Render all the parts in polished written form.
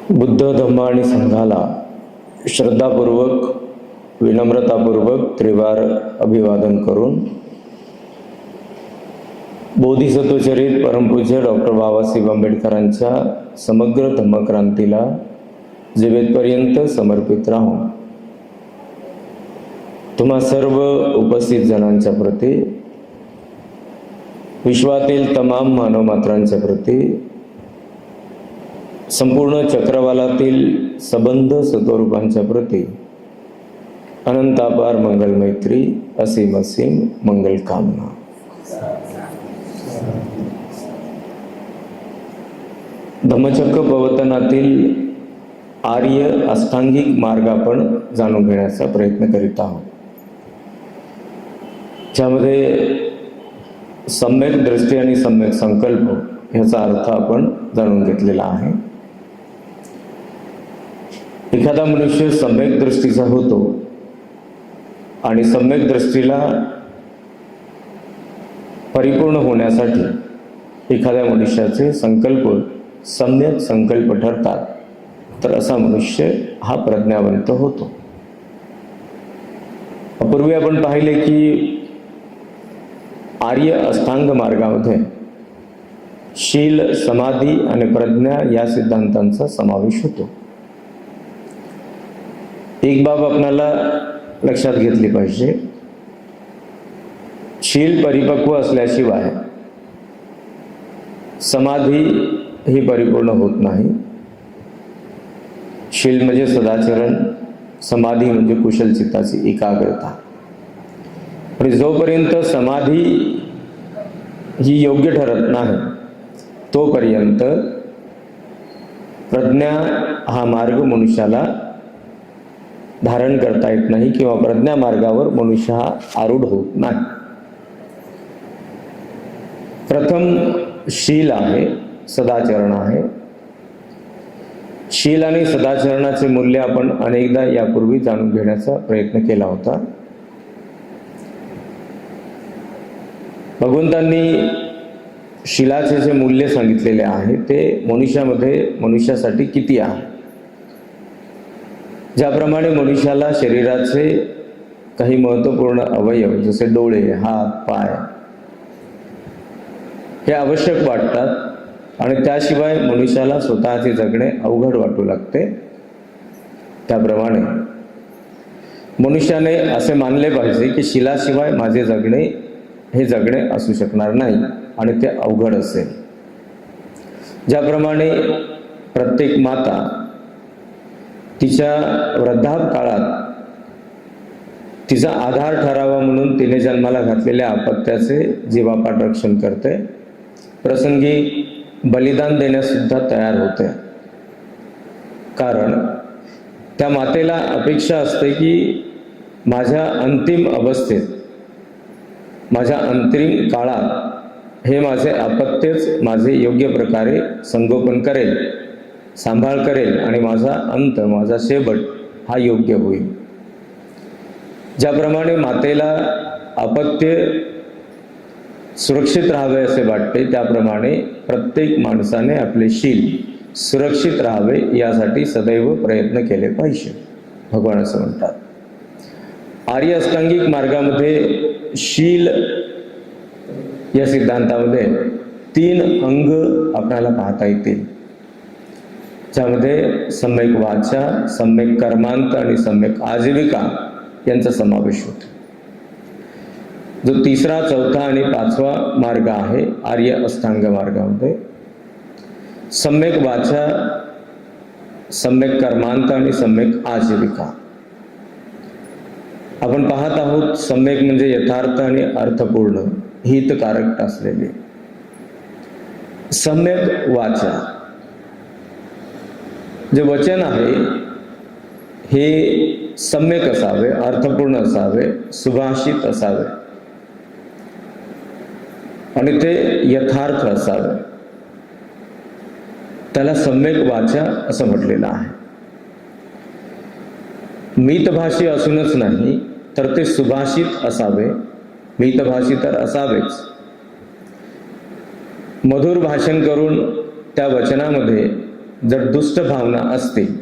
बुद्ध धम्म आणि संघाला श्रद्धापूर्वक विनम्रतापूर्वक त्रिवार अभिवादन करून बोधिसत्वचरित परमपूज्य डॉक्टर बाबासाहेब आंबेडकरांच्या समग्र धम्मक्रांतीला जीवेतपर्यंत समर्पित राहून तुम्हा सर्व उपस्थित जणांच्या प्रती, विश्वातील तमाम मानवमात्रांच्या प्रती, संपूर्ण चक्रवालातील सबंध सत्वरूपांच्या प्रती अनंतापार मंगल मैत्री, असीम असीम मंगल कामना. धम्मचक्र प्रवर्तनातील आर्य अष्टांगिक मार्ग आपण जाणून घेण्याचा प्रयत्न करीत आहोत, ज्यामध्ये सम्यक दृष्टी आणि सम्यक संकल्प याचा अर्थ आपण जाणून घेतलेला आहे. एखादा मनुष्य सम्यक दृष्टीचा होतो आणि सम्यक दृष्टीला परिपूर्ण होण्यासाठी एखाद्या मनुष्याचे संकल्प सम्यक संकल्प ठरतात, तर असा मनुष्य हा प्रज्ञावंत होतो. पूर्वी आपण पाहिले की आर्य अष्टांग मार्गामध्ये शील, समाधी आणि प्रज्ञा या सिद्धांतांचा समावेश होतो. एक बाब आपल्याला लक्षात घेतली पाहिजे, शील परिपक्व असल्याशिवाय समाधी ही परिपूर्ण होत नाही. शील म्हणजे सदाचरण, समाधी म्हणजे कुशल चित्ताची एकाग्रता. आणि जोपर्यंत समाधी ही योग्य ठरत नाही तोपर्यंत प्रज्ञा हा मार्ग मनुष्याला धारण करता येत नाही किंवा प्रज्ञा मार्गावर मनुष्य हा आरूढ होत नाही. प्रथम शील आहे, सदाचरण आहे. शील आणि सदाचरणाचे मूल्य आपण अनेकदा यापूर्वी जाणून घेण्याचा प्रयत्न केला होता. भगवंतांनी शीलाचे जे मूल्य सांगितलेले आहे ते मनुष्यासाठी किती आहे. ज्याप्रमाणे मनुष्याला शरीराचे काही महत्त्वपूर्ण अवयव जसे डोळे, हात, पाय हे आवश्यक वाटतात आणि त्याशिवाय मनुष्याला स्वतःचे जगणे अवघड वाटू लागते, त्याप्रमाणे मनुष्याने असे मानले पाहिजे की शीलाशिवाय माझे जगणे हे जगणे असू शकणार नाही आणि ते अवघड असेल. ज्याप्रमाणे प्रत्येक माता तिच्या वृद्धापकाळात तिचा आधार ठरावा म्हणून तिने जन्माला घातलेल्या अपत्याचे जीवापाड रक्षण करते, प्रसंगी बलिदान देण्यास सुद्धा तयार होते. कारण त्या मातेला अपेक्षा असते की माझ्या अंतिम अवस्थेत, माझ्या अंतिम काळात हे माझे अपत्यच माझे योग्य प्रकारे संगोपन करेल, सांभाळ करेल आणि माझा अंत, माझा शेवट हा योग्य होईल. ज्याप्रमाणे मातेला अपत्य सुरक्षित राहावे असे वाटते, त्याप्रमाणे प्रत्येक माणसाने आपले शील सुरक्षित राहावे यासाठी सदैव प्रयत्न केले पाहिजे, भगवान असं म्हणतात. आर्य अष्टांगिक मार्गामध्ये शील या सिद्धांतामध्ये 3 अंग आपल्याला पाहता येतील, ज्यामध्ये सम्यक वाचा, सम्यक कर्मांत आणि सम्यक आजीविका यांचा समावेश होतो. जो तिसरा, चौथा आणि 5वा मार्ग आहे आर्य अष्टांग मार्गामध्ये, सम्यक वाचा, सम्यक कर्मांत आणि सम्यक आजीविका. आपण पाहत आहोत सम्यक म्हणजे यथार्थ आणि अर्थपूर्ण, हितकारक असलेले. सम्यक वाचा, जे वचन आहे हे सम्यक असावे, अर्थपूर्ण असावे, सुभाषित असावे आणि ते यथार्थ असावे. त्याला सम्यक वाचा असं म्हटलेलं आहे. मितभाषी असूनच नाही तर ते सुभाषित असावे. मितभाषी तर असावेच. मधुर भाषण करून त्या वचनामध्ये जर दुष्ट भावना असतील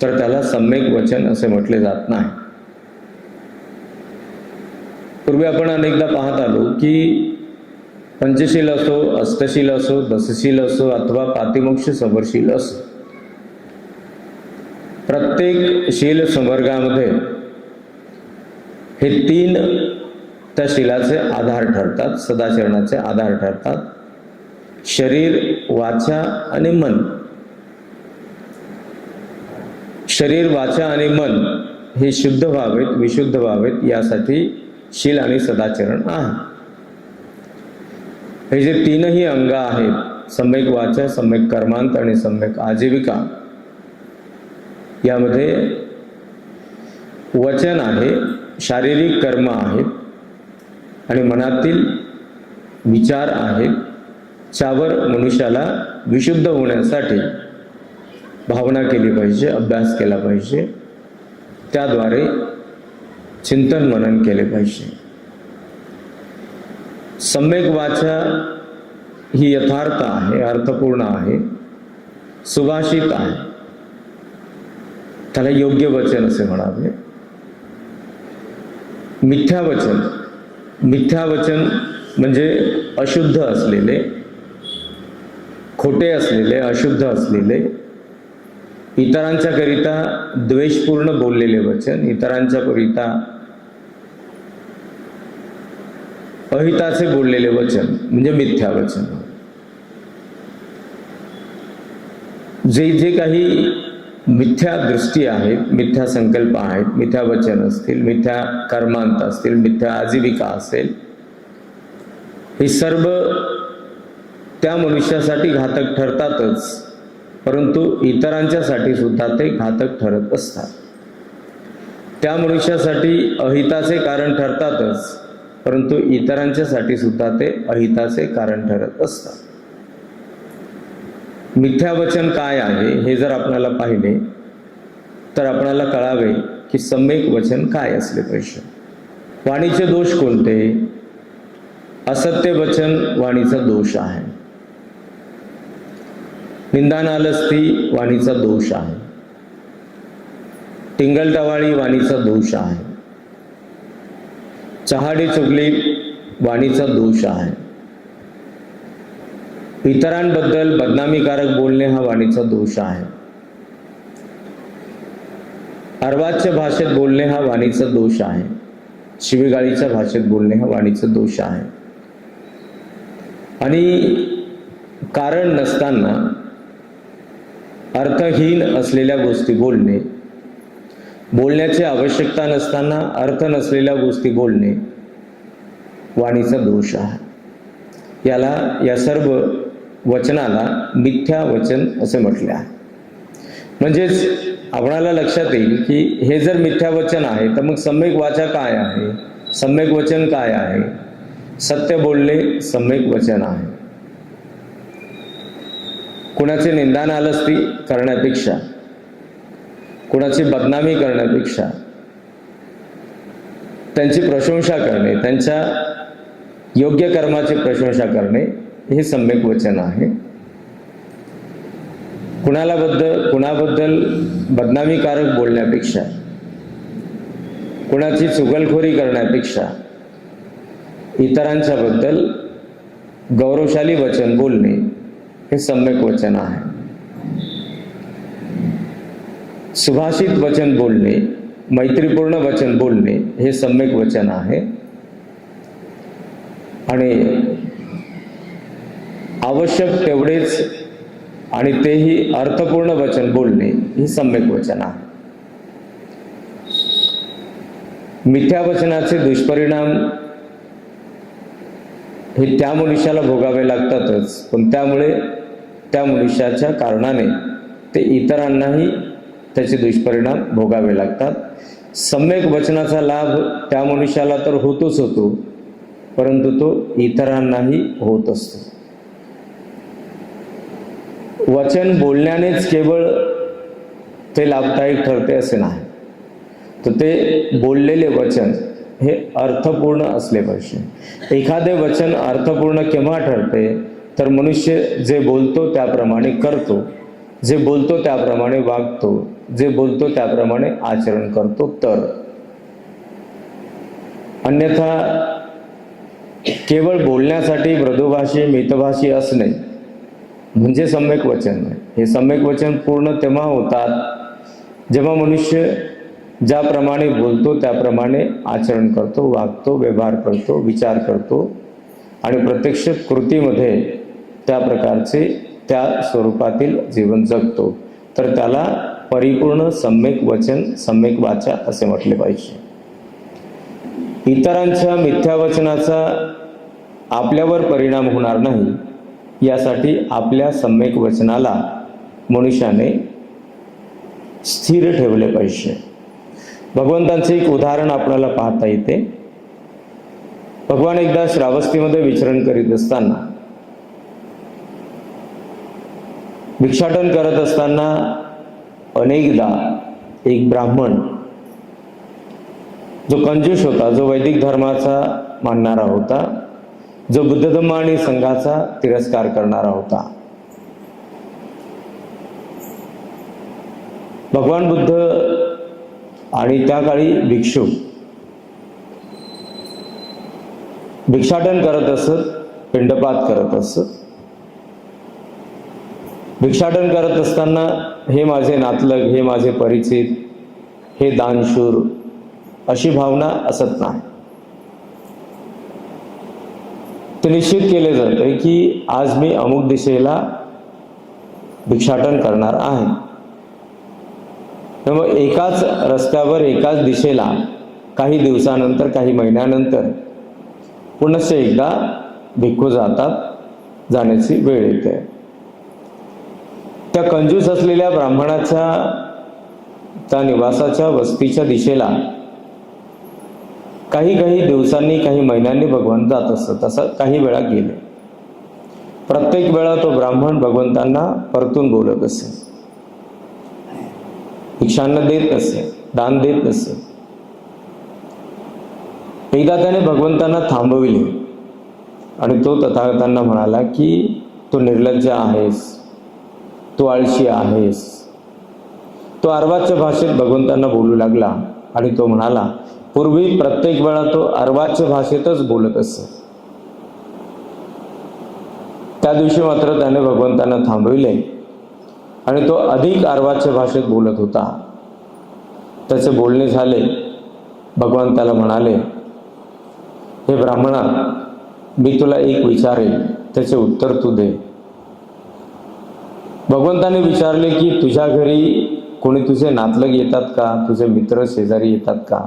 तर त्याला सम्यक वचन असे म्हटले जात नाही. पूर्वी आपण अनेकदा पाहत आलो की पंचशील असो, अष्टशील असो, दशशील असो अथवा पातिमोक्ष समरशील असो, प्रत्येक शील संवर्गामध्ये हे 3 त्या शीलाचे आधार ठरतात, सदाचरणाचे आधार ठरतात. शरीर, वाचा आणि मन. शरीर, वाचा आणि मन हे शुद्ध व्हावेत, विशुद्ध व्हावेत यासाठी शील आणि सदाचरण आहे. हे जे 3ही अंग आहेत, सम्यक वाचा, सम्यक कर्मांत आणि सम्यक आजीविका, यामध्ये वचन आहे, शारीरिक कर्म आहेत आणि मनातील विचार आहेत, ज्यावर मनुष्याला विशुद्ध होण्यासाठी भावना केली पाहिजे, अभ्यास केला पाहिजे, त्याद्वारे चिंतन मनन केले पाहिजे. सम्यक वाचा ही यथार्थ आहे, अर्थपूर्ण आहे, सुभाषित आहे, त्याला योग्य वचन असे म्हणावे. मिथ्या वचन, मिथ्या वचन म्हणजे अशुद्ध असलेले, खोटे असलेले, अशुद्ध असलेले, इतरांच्या करिता द्वेषपूर्ण बोललेले वचन, इतरांच्या करिता अहिताचे बोललेले वचन म्हणजे मिथ्या वचन. जे जे काही मिथ्या दृष्टी आहेत, मिथ्या संकल्प आहेत, मिथ्या वचन असतील, मिथ्या कर्मांत असतील, मिथ्या आजीविका असेल, हे सर्व त्या मनुष्यासाठी घातक ठरतातच, परंतु इतरांच्यासाठी सुद्धा ते घातक ठरत असतात. त्या मनुष्यासाठी अहिताचे कारण ठरतातच, परंतु इतरांच्यासाठी सुद्धा ते अहिताचे कारण ठरत असतात. मिथ्या वचन काय आहे हे जर आपल्याला पाहिले तर आपल्याला कळावे की सम्यक वचन काय असले पाहिजे. वाणीचे दोष कोणते? असत्य वचन वाणीचा दोष आहे. निंदा नालस्ती वाणीचा दोष आहे. टिंगलटवाळी वाणीचा दोष आहे. चहाडी चुगली वाणीचा दोष आहे. इतरांबद्दल बदनामीकारक बोलणे हा वाणीचा दोष आहे. अर्वाच्य भाषेत बोलणे हा वाणीचा दोष आहे. शिवीगाळीच्या भाषेत बोलणे हा वाणीचा दोष आहे. आणि कारण नसताना अर्थहीन असलेल्या गोष्टी बोलणे, बोलण्याची आवश्यकता नसताना अर्थ नसलेल्या गोष्टी बोलणे वाणीचा दोष आहे. या सर्व वचनाला मिथ्या वचन असे म्हटले आहे. म्हणजेच आपणाला लक्षात येईल की हे जर मिथ्या वचन आहे तर मग सम्यक वाचा काय आहे, सम्यक वचन काय आहे? सत्य बोलणे सम्यक वचन आहे. कुणाची निंदा नालस्ती करण्यापेक्षा, कुणाची बदनामी करण्यापेक्षा त्यांची प्रशंसा करणे, त्यांच्या योग्य कर्माची प्रशंसा करणे हे सम्यक वचन आहे. कुणाबद्दल बदनामीकारक बोलण्यापेक्षा, कुणाची चुगलखोरी करण्यापेक्षा इतरांच्या बद्दल गौरवशाली वचन बोलणे हे सम्यक वचन आहे. सुभाषित वचन बोलणे, मैत्रीपूर्ण वचन बोलणे हे सम्यक वचन आहे. आणि आवश्यक तेवढेच आणि तेही अर्थपूर्ण वचन बोलणे हे सम्यक वचन आहे. मिथ्या वचनाचे दुष्परिणाम हे त्या मनुष्याला भोगावे लागतातच, पण त्यामुळे त्या मनुष्याच्या कारणाने ते इतरांनाही त्याचे दुष्परिणाम भोगावे लागतात. सम्यक वचनाचा लाभ त्या मनुष्याला तर होतोच होतो, परंतु तो इतरांनाही होत असतो. वचन बोलण्यानेच केवळ ते लाभदायक ठरते असे नाही, तर ते बोललेले वचन हे अर्थपूर्ण असले पाहिजे. एखादे वचन अर्थपूर्ण केव्हा ठरते तर मनुष्य जे बोलतो त्याप्रमाणे करतो जे बोलतो त्याप्रमाणे वागतो, जे बोलतो त्याप्रमाणे आचरण करतो तर. अन्यथा केवळ बोलण्यासाठी मृदुभाषी मितभाषी असणे म्हणजे सम्यक वचन नाही. हे सम्यक वचन पूर्ण तेव्हा होतात जेव्हा मनुष्य ज्याप्रमाणे बोलतो त्याप्रमाणे आचरण करतो, वागतो, व्यवहार करतो, विचार करतो आणि प्रत्यक्ष कृतीमध्ये त्या प्रकारचे त्या स्वरूपातील जीवन जगतो, तर त्याला परिपूर्ण सम्यक वचन, सम्यक वाचा असे म्हटले पाहिजे. इतरांच्या मिथ्या वचनाचा आपल्यावर परिणाम होणार नाही यासाठी आपल्या सम्यक वचनाला मनुष्याने स्थिर ठेवले पाहिजे. भगवंतांचे एक उदाहरण आपल्याला पाहता येते. भगवान एकदा श्रावस्तीमध्ये विचरण करीत असताना, भिक्षाटन करत असताना अनेकदा एक ब्राह्मण जो कंजूस होता, जो वैदिक धर्माचा मानणारा होता, जो बुद्ध धम्म आणि संघाचा तिरस्कार करणारा होता, भगवान बुद्ध आणि त्या काळी भिक्षू भिक्षाटन करत असत, पिंडपात करत असत. भिक्षाटन करत असताना हे माझे नातलग, हे माझे परिचित, हे दानशूर अशी भावना असत नाही. ते निश्चित केले जाते की आज मी अमुक दिशेला भिक्षाटन करणार आहे. त्यामुळे एकाच रस्त्यावर एकाच दिशेला काही दिवसानंतर, काही महिन्यानंतर पुनश्च एकदा भिक्खू जाण्याची वेळ येते. त्या कंजूस असलेल्या ब्राह्मणाच्या त्या निवासाच्या वस्तीच्या दिशेला काही दिवसांनी, काही महिन्यांनी भगवान जात असत. असं काही वेळा गेले. प्रत्येक वेळा तो ब्राह्मण भगवंतांना परतून बोलत असे, भिक्षांना देत नसे, दान देत नसे. एकदा त्याने भगवंतांना थांबविले आणि तो तथागतांना म्हणाला की तू निर्लज्ज आहेस, तू आळशी आहेस. तो अर्वाच्य भाषेत भगवंतांना बोलू लागला आणि तो म्हणाला, पूर्वी प्रत्येक वेळा तो अर्वाच्य भाषेतच बोलत असे, त्या दिवशी मात्र त्याने भगवंतांना थांबविले आणि तो अधिक अर्वाच्य भाषेत बोलत होता. त्याचे बोलणे झाले. भगवान त्याला म्हणाले, हे ब्राह्मणा, मी तुला एक विचारेन, त्याचे उत्तर तू दे. भगवंताने विचारले की तुझ्या घरी कोणी तुझे नातलग येतात का, तुझे मित्र शेजारी येतात का?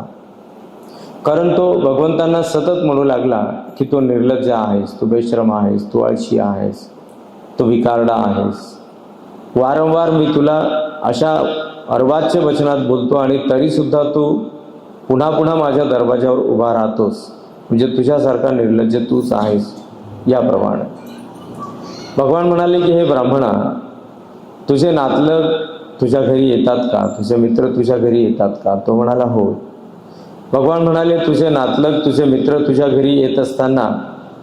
कारण तो भगवंतांना सतत म्हणू लागला की तो निर्लज्ज आहेस, तू बेशरम आहेस, तू आळशी आहेस, तू विकारडा आहेस. वारंवार मी तुला अशा अर्वाच्य वचनात बोलतो आणि तरी सुद्धा तू पुन्हा पुन्हा माझ्या दरवाजावर उभा राहतोस, म्हणजे तुझ्यासारखा निर्लज्ज तूच आहेस. याप्रमाणे भगवान म्हणाले की हे ब्राह्मणा, तुझे नातलग तुझ्या घरी येतात का, तुझे मित्र तुझ्या घरी येतात का? तो म्हणाला हो. भगवान म्हणाले, तुझे नातलग, तुझे मित्र तुझ्या घरी येत असताना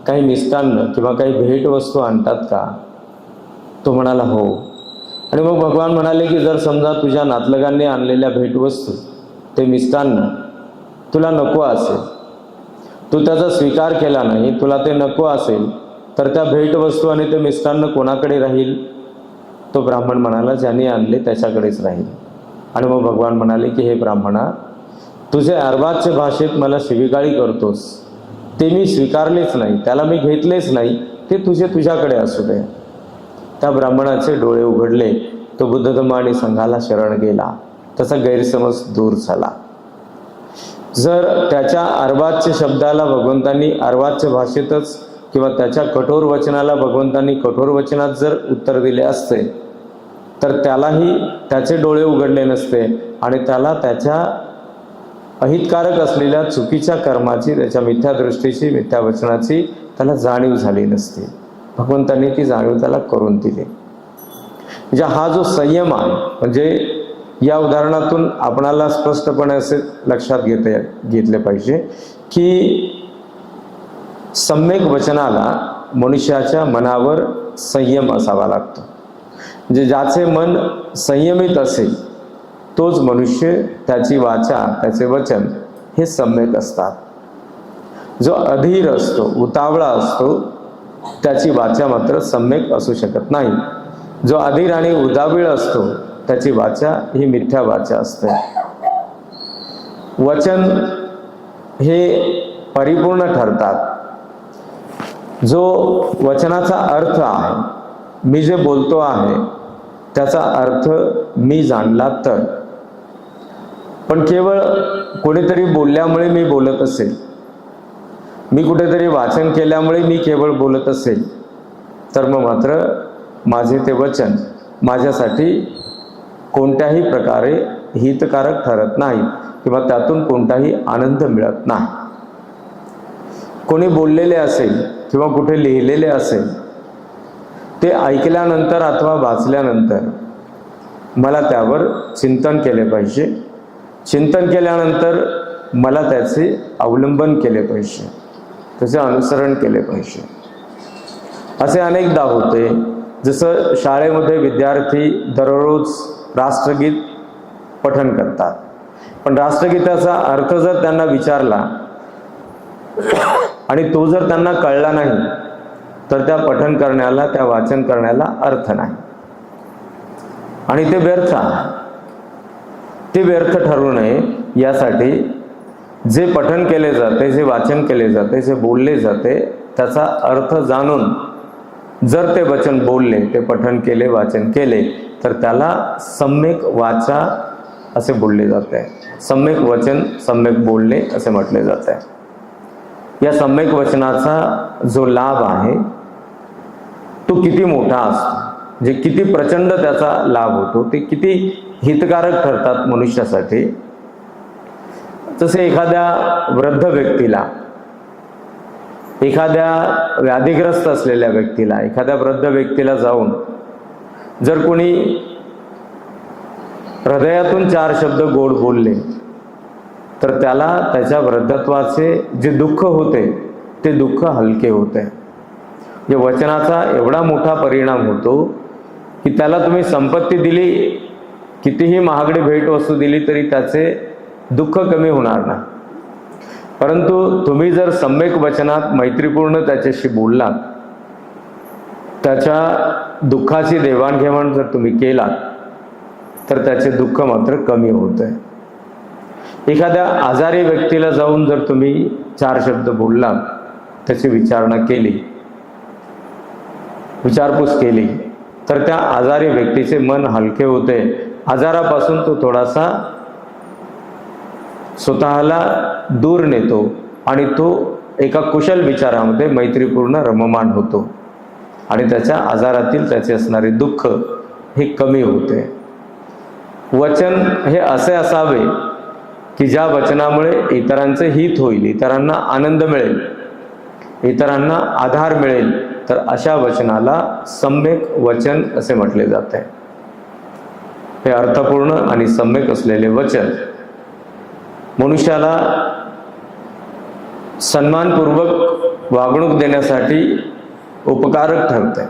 काही मिष्टान्न किंवा काही भेटवस्तू आणतात का? तो म्हणाला हो. आणि मग भगवान म्हणाले की जर समजा तुझ्या नातलगांनी आणलेल्या भेटवस्तू, ते मिष्टान्न तुला नको असेल, तू त्याचा स्वीकार केला नाही, तुला ते नको असेल, तर त्या भेटवस्तू आणि ते मिष्टान्न कोणाकडे राहील? तो ब्राह्मण म्हणाला, ज्याने आणले त्याच्याकडेच राहील. आणि मग भगवान म्हणाले की हे ब्राह्मणा, तुझे अर्वाच्य भाषेत मला शिवीगाळी करतोस, ते मी स्वीकारलेच नाही, त्याला मी घेतलेच नाही, ते तुझ्याकडे असू दे. त्या ब्राह्मणाचे डोळे उघडले. तो बुद्ध धम्म आणि संघाला शरण गेला. त्याचा गैरसमज दूर झाला. जर त्याच्या अर्वाच्य शब्दाला भगवंतांनी अर्वाच्य भाषेतच किंवा त्याच्या कठोर वचनाला भगवंतांनी कठोर वचनात जर उत्तर दिले असते, तर त्यालाही त्याचे डोळे उघडले नसते आणि त्याला त्याच्या अहितकारक असलेल्या चुकीच्या कर्माची, त्याच्या मिथ्या दृष्टीची, मिथ्या वचनाची त्याला जाणीव झाली नसती. भगवंतांनी ती जाणीव त्याला करून दिली. म्हणजे हा जो संयम आहे, म्हणजे या उदाहरणातून आपणाला स्पष्टपणे असे लक्षात घेतले पाहिजे की सम्यक वचनाला मनुष्याच्या मनावर संयम असावा लागतो. जे ज्याचे मन संयमित असेल तोच मनुष्य, त्याची वाचा, त्याचे वचन हे सम्यक असतात। जो अधीर असतो, उतावळा असतो, त्याची वाचा मात्र सम्यक असू शकत नाही। जो अधीर आणि उदावीळ असतो त्याची वाचा ही मिथ्या वाचा असते। वचन हे परिपूर्ण ठरतात। जो वचनाचा अर्थ आहे, मी जे बोलतो आहे त्याचा अर्थ मी जाणला तर, पण केवळ कोणीतरी बोलल्यामुळे मी बोलत असेल, मी कुठेतरी वाचन केल्यामुळे मी केवळ बोलत असेल, तर मग मात्र माझे ते वचन माझ्यासाठी कोणत्याही प्रकारे हितकारक ठरत नाही किंवा त्यातून कोणताही आनंद मिळत नाही। कोणी बोललेले असेल किंवा कुठे लिहिलेले असेल, ते ऐकल्यानंतर अथवा वाचल्यानंतर मला त्यावर चिंतन केले पाहिजे। चिंतन केल्यानंतर मला त्याचे अवलंबन केले पाहिजे, त्याचे अनुसरण केले पाहिजे। असे अनेकदा होते, जसं शाळेमध्ये विद्यार्थी दररोज राष्ट्रगीत पठण करतात, पण राष्ट्रगीताचा अर्थ जर त्यांना विचारला आणि तो जर त्यांना कळला नाही, तर त्या पठण करण्याला, त्या वाचन करण्याला अर्थ नाही आणि ते व्यर्थ आहे। ते व्यर्थ ठरू नये यासाठी जे पठण केले जाते, जे वाचन केले जाते, जे बोलले जाते, त्याचा अर्थ जाणून जर ते वचन बोलले, ते पठण केले, वाचन केले, तर त्याला सम्यक वाचा असे बोलले जाते। सम्यक वचन, सम्यक बोलणे असे म्हटले जाते। या सम्यक वचनाचा जो लाभ आहे तो किती मोठा असतो, जे किती प्रचंड त्याचा लाभ होतो, ते किती हितकारक ठरतात मनुष्यासाठी। जसे एखाद्या वृद्ध व्यक्तीला, एखाद्या व्याधिग्रस्त असलेल्या व्यक्तीला, एखाद्या वृद्ध व्यक्तीला जाऊन जर कोणी हृदयातून 4 शब्द गोड बोलले, तर त्याला त्याच्या वृद्धत्वाचे जे दुःख होते ते दुःख हलके होते। जे वचनाचा एवढा मोठा परिणाम होतो की त्याला तुम्ही संपत्ती दिली, कितीही महागडी भेटवस्तू दिली तरी त्याचे दुःख कमी होणार नाही। परंतु तुम्ही जर सम्यक वचनात मैत्रीपूर्ण त्याच्याशी बोललात, त्याच्या दुःखाची देवाणघेवाण जर तुम्ही केलात, तर त्याचे दुःख मात्र कमी होते। एखाद्या आजारी व्यक्तीला जाऊन जर तुम्ही 4 शब्द बोललात, त्याची विचारणा केली, विचारपूस केली, तर त्या आजारी व्यक्तीचे मन हलके होते। आजारापासून तो थोडासा स्वतःला दूर नेतो आणि तो एका कुशल विचारामध्ये मैत्रीपूर्ण रममाण होतो आणि त्याच्या आजारातील त्याचे असणारे दुःख हे कमी होते। वचन हे असे असावे की ज्या वचनामुळे इतरांचे हित होईल, इतरांना आनंद मिळेल, इतरांना आधार मिळेल, तर अशा वचनाला सम्यक वचन असे म्हटले जाते। हे अर्थपूर्ण आणि सम्यक असलेले वचन मनुष्याला सन्मानपूर्वक वागणूक देण्यासाठी उपकारक ठरते।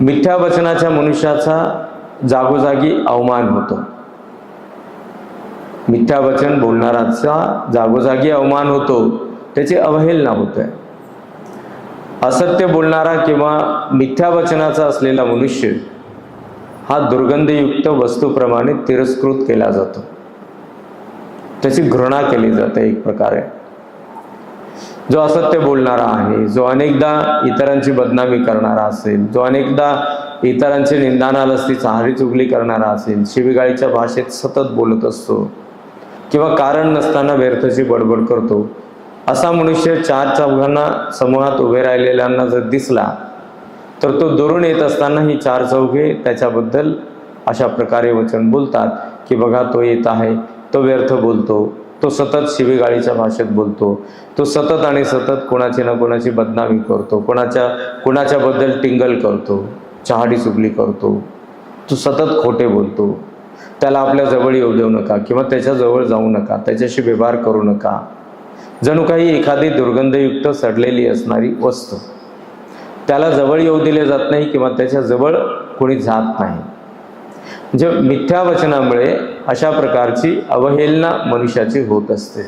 मिथ्या वचनाच्या मनुष्याचा जागोजागी अवमान होतो। मिथ्या वचन बोलणाराचा जागोजागी अवमान होतो, त्याची अवहेलना होते। असत्य बोलणारा किंवा मिथ्या वचनाचा असलेला मनुष्य हा दुर्गंधयुक्त वस्तूप्रमाणे तिरस्कृत केला जातो, त्याची घृणा केली जाते एक प्रकारे। जो असत्य बोलणारा आहे, जो अनेकदा इतरांची बदनामी करणारा असेल, जो अनेकदा इतरांची निंदानालस्ती, चाहरी चुगली करणारा असेल, शिवीगाळीच्या भाषेत सतत बोलत असतो किंवा कारण नसताना व्यर्थची बडबड करतो, असा मनुष्य 4 समूहात उभे राहिलेल्यांना जर दिसला, तर तो दुरून येत असताना ही 4 चौघे त्याच्याबद्दल अशा प्रकारे वचन बोलतात की बघा तो येत आहे, तो व्यर्थ बोलतो, तो सतत शिवीगाळीच्या भाषेत बोलतो, तो सतत आणि सतत कोणाची ना कोणाची बदनामी करतो, कोणाच्याबद्दल टिंगल करतो, चहाडी चुगली करतो, तो सतत खोटे बोलतो, त्याला आपल्या जवळ येऊ देऊ नका किंवा त्याच्या जवळ जाऊ नका, त्याच्याशी व्यवहार करू नका। जणू काही एखादी दुर्गंधयुक्त सडलेली असणारी वस्तू, त्याला जवळ येऊ दिले जात नाही किंवा त्याच्या जवळ कोणी जात नाही. म्हणजे मिथ्या वचनामुळे अशा प्रकारची अवहेलना मनुष्याची होत असते.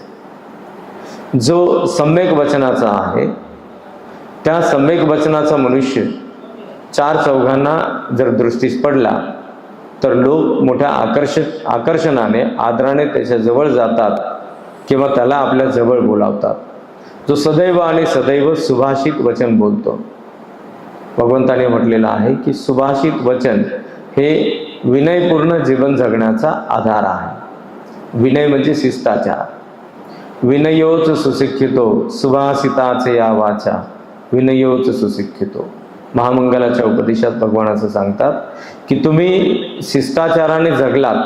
जो सम्यक वचनाचा आहे त्या सम्यक वचनाचा मनुष्य चार चौघांना जर दृष्टीस पडला तर लोक मोठ्या आकर्षणाने आदराने त्याच्या जवळ जातात किंवा त्याला आपल्या जवळ बोलावतात. जो सदैव आणि सदैव सुभाषित वचन बोलतो. भगवंताने म्हटलेलं आहे की सुभाषित वचन हे विनयपूर्ण जीवन जगण्याचा आधार आहे. विनय म्हणजे शिष्टाचार. विनयोच सुशिक्षितो सुभाषिताचे या वाचा विनयोच सुशिक्षितो. महामंगलाच्या उपदेशात भगवान असं सांगतात की तुम्ही शिष्टाचाराने जगलात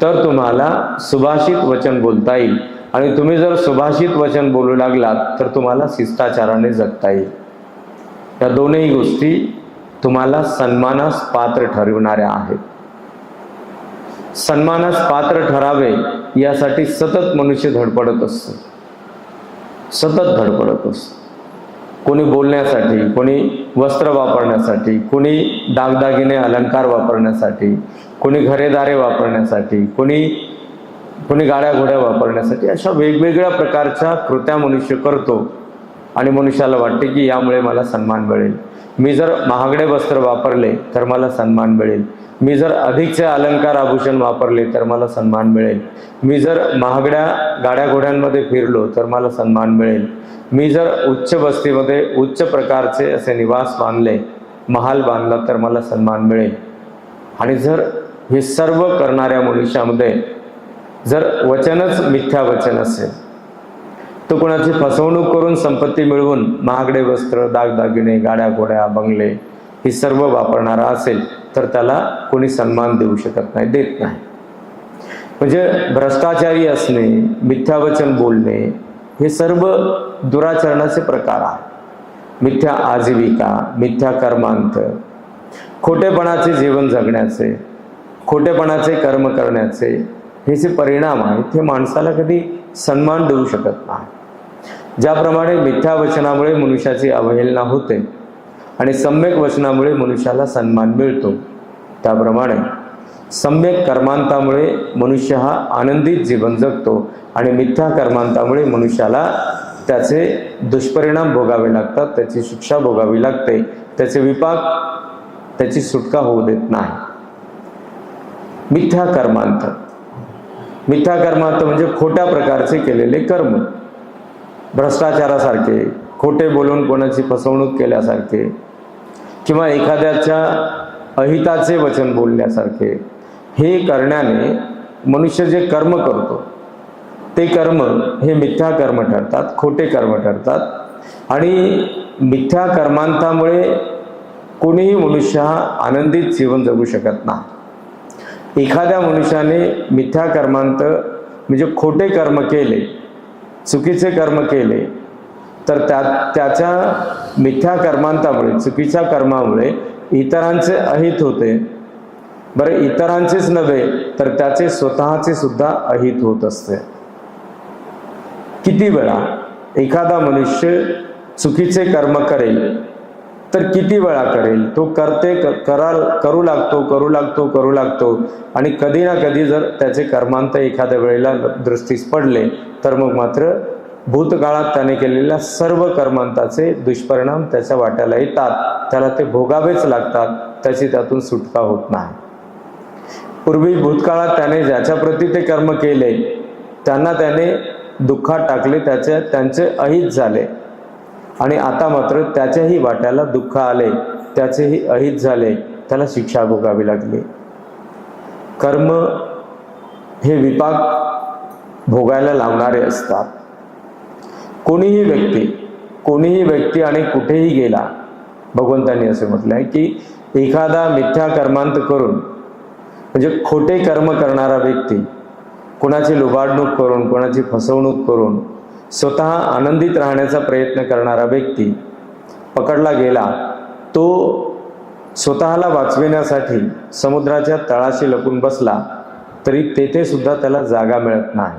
तर तुम्हाला सुभाषित वचन बोलता येईल, आणि तुम्ही जर सुभाषित वचन बोलू लागलात तर तुम्हाला शिष्टाचाराने जगता येईल. या दोनही गोष्टी तुम्हाला सन्मानास पात्र ठरविणाऱ्या आहेत. सन्मानास पात्र ठरावे यासाठी सतत मनुष्य धडपडत असतो, सतत धडपडत असतो. कोणी बोलण्यासाठी, कोणी वस्त्र वापरण्यासाठी, कोणी दागदागिने अलंकार वापरण्यासाठी, कोणी घरेदारे वापरण्यासाठी, कोणी गाड्या घोड्या वापरण्यासाठी, अशा वेगवेगळ्या प्रकारच्या कृत्या मनुष्य करतो. आणि मनुष्याला वाटते की यामुळे मला सन्मान मिळेल. मी जर महागडे वस्त्र वापरले तर मला सन्मान मिळेल. मी जर अधिकचे अलंकार आभूषण वापरले तर मला सन्मान मिळेल. मी जर महागड्या गाड्या घोड्यांमध्ये फिरलो तर मला सन्मान मिळेल. मी जर उच्च वस्तीमध्ये उच्च प्रकारचे असे निवास बांधले, महाल बांधला तर मला सन्मान मिळेल. आणि जर हे सर्व करणाऱ्या मनुष्यामध्ये जर वचनच मिथ्या वचन असेल, तो कोणाची फसवणूक करून संपत्ती मिळवून महागडे वस्त्र, दागदागिने, गाड्या घोड्या, बंगले हे सर्व वापरणारा असेल तर त्याला कोणी सन्मान देऊ शकत नाही, देत नाही. म्हणजे भ्रष्टाचारी असणे, मिथ्यावचन बोलणे हे सर्व दुराचरणाचे प्रकार आहेत. मिथ्या आजीविका, मिथ्या कर्मांत, खोटेपणाचे जीवन जगण्याचे, खोटेपणाचे कर्म करण्याचे हे जे परिणाम आहेत हे माणसाला कधी सन्मान देऊ शकत नाही. ज्याप्रमाणे मिथ्या वचनामुळे मनुष्याची अवहेलना होते आणि सम्यक वचनामुळे मनुष्याला सन्मान मिळतो, त्याप्रमाणे सम्यक कर्मांतामुळे मनुष्य हा आनंदित जीवन जगतो आणि मिथ्या कर्मांतामुळे मनुष्याला त्याचे दुष्परिणाम भोगावे लागतात, त्याची शिक्षा भोगावी लागते, त्याचे विपाक, त्याची सुटका होऊ देत नाही. मिथ्या कर्मांत, मिथ्या कर्मांत म्हणजे खोट्या प्रकारचे केलेले कर्म, भ्रष्टाचारासारखे, खोटे बोलून कोणाची फसवणूक केल्यासारखे किंवा एखाद्याच्या अहिताचे वचन बोलण्यासारखे, हे करण्याने मनुष्य जे कर्म करतो ते कर्म हे मिथ्या कर्म ठरतात, खोटे कर्म ठरतात. आणि मिथ्या कर्मांतामुळे कोणीही मनुष्य हा आनंदित जीवन जगू शकत नाही. एखाद्या मनुष्याने मिथ्या कर्मांत म्हणजे खोटे कर्म केले, चुकीचे कर्म केले तर त्याच्या मिथ्या कर्मांतामुळे, चुकीच्या कर्मामुळे इतरांचे अहित होते. बरं, इतरांचेच नव्हे तर त्याचे स्वतःचे सुद्धा अहित होत असते. किती वेळा एखादा मनुष्य चुकीचे कर्म करेल तर किती वेळा करेल, तो करू लागतो आणि कधी ना कधी जर त्याचे कर्मांत एखाद्या वेळेला दृष्टीस पडले तर मग मात्र भूतकाळात त्याने केलेल्या सर्व कर्मांताचे दुष्परिणाम त्याच्या वाट्याला येतात, त्याला ते भोगावेच लागतात, त्याची त्यातून सुटका होत नाही. पूर्वी भूतकाळात त्याने ज्याच्या प्रती ते कर्म केले त्यांना त्याने दुःखात टाकले, त्यांचे अहित झाले, आणि आता मात्र त्याच्याही वाट्याला दुःख आले, त्याचेही अहित झाले, त्याला शिक्षा भोगावी लागली. कर्म हे विपाक भोगायला लावणारे असतात. कोणीही व्यक्ती आणि कुठेही गेला, भगवंतांनी असे म्हटलं आहे की एखादा मिथ्या कर्मांत करून म्हणजे खोटे कर्म करणारा व्यक्ती, कोणाची लुबाडणूक करून, कोणाची फसवणूक करून स्वतः आनंदित राहण्याचा प्रयत्न करणारा व्यक्ती पकडला गेला, तो स्वतःला वाचविण्यासाठी समुद्राच्या तळाशी लपून बसला तरी तेथे सुद्धा त्याला जागा मिळत नाही.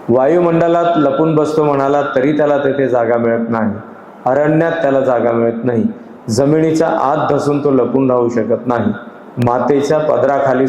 वायुमंडलात लपून बसतो म्हणाला तरी त्याला तेथे जागा मिळत नाही. अरण्यात त्याला जागा मिळत नाही. जमिनीच्या आत धसून तो लपून राहू शकत नाही. मातेच्या पदराखाली